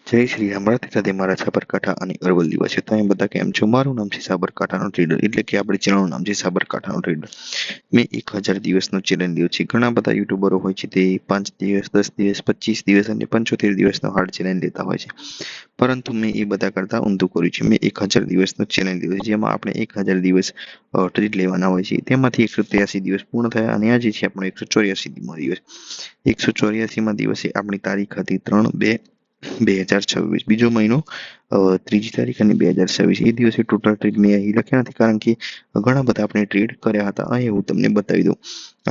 જય શ્રી રામ રાધે રાધે મારા સાબરકાંઠા અને અરવલ્લી વાસીઓ તમે બધા કેમ છો? મારું નામ છે સાબરકાંઠાનો ટ્રેડર, એટલે કે આપણી ચેનલનું નામ છે સાબરકાંઠાનો ટ્રેડર. મેં 1000 દિવસનો ચેલેન્જ લીધો છે. ઘણા બધા યુટ્યુબરો હોય છે તે 5 દિવસ, 10 દિવસ, 25 દિવસ અને 75 દિવસનો હાર્ડ ચેલેન્જ લેતા હોય છે, પરંતુ મેં એ બધા કરતાં ઊંધું કર્યું છે. મેં 1000 દિવસનો ચેલેન્જ લીધો છે, જેમાં આપણે 1000 દિવસ ટ્રેડ લેવાના હોય છે. તેમાંથી 183 દિવસ પૂર્ણ થયા અને આજે છે આપણો 184મો દિવસ. 184મા દિવસે આપણી તારીખ હતી 3/2/2026, બીજો મહિનો, 3જી તારીખ અને 2026. એ દિવસે ટોટલ ટ્રેડ મેં અહીં લખ્યા નથી, કારણ કે ઘણા બધા આપણે ટ્રેડ કર્યા હતા. અહીં હું તમને બતાવી દઉં.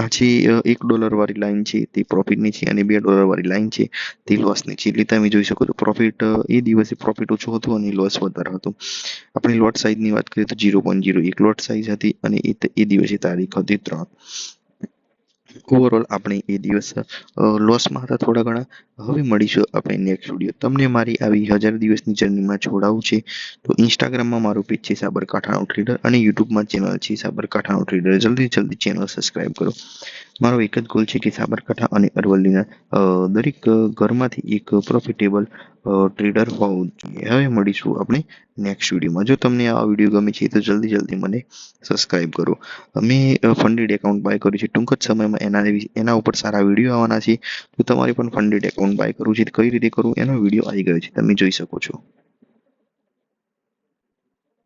આ છે $1 વાળી લાઈન છે તે પ્રોફિટની છે, અને $2 વાળી લાઈન છે તે લોસની છે. એટલે તમે જોઈ શકો છો પ્રોફિટ, એ દિવસે પ્રોફિટ ઓછું હતું અને લોસ વધારે હતું. આપણી લોટ સાઇઝની વાત કરીએ તો 0.01 લોટ સાઇઝ હતી, અને એ દિવસે તારીખ હતી 3. ઓવરઓલ આપણે એ દિવસ લોસમાં હતા થોડા ઘણા. હવે મળીશું આપણે નેક્સ્ટ વિડીયો. તમને મારી આવી 1000 દિવસની જર્નીમાં જોડાવું છે તો ઇન્સ્ટાગ્રામમાં મારું પેજ છે સાબરકાંઠાનો ટ્રેડર, અને યુટ્યુબમાં ચેનલ છે સાબરકાંઠાનો ટ્રેડર. જલ્દી ચેનલ સબસ્ક્રાઈબ કરો. મારો એક જ ગોલ છે કે સાબરકાંઠા અને અરવલ્લીના દરેક ઘરમાંથી એક પ્રોફિટેબલ ટ્રેડર હોવું જોઈએ. હવે મળીશું આપણે નેક્સ્ટ વિડીયોમાં. જો તમને આ વિડીયો ગમે છે તો જલ્દી મને સબસ્ક્રાઈબ કરો. મેં ફંડેડ એકાઉન્ટ બાય કર્યું છે. ટૂંક જ સમયમાં એના ઉપર સારા વિડીયો આવવાના છે. તો તમારે પણ ફંડેડ એકાઉન્ટ બાય કરવું છે. કઈ રીતે કરવું એનો વિડીયો આવી ગયો છે, તમે જોઈ શકો છો.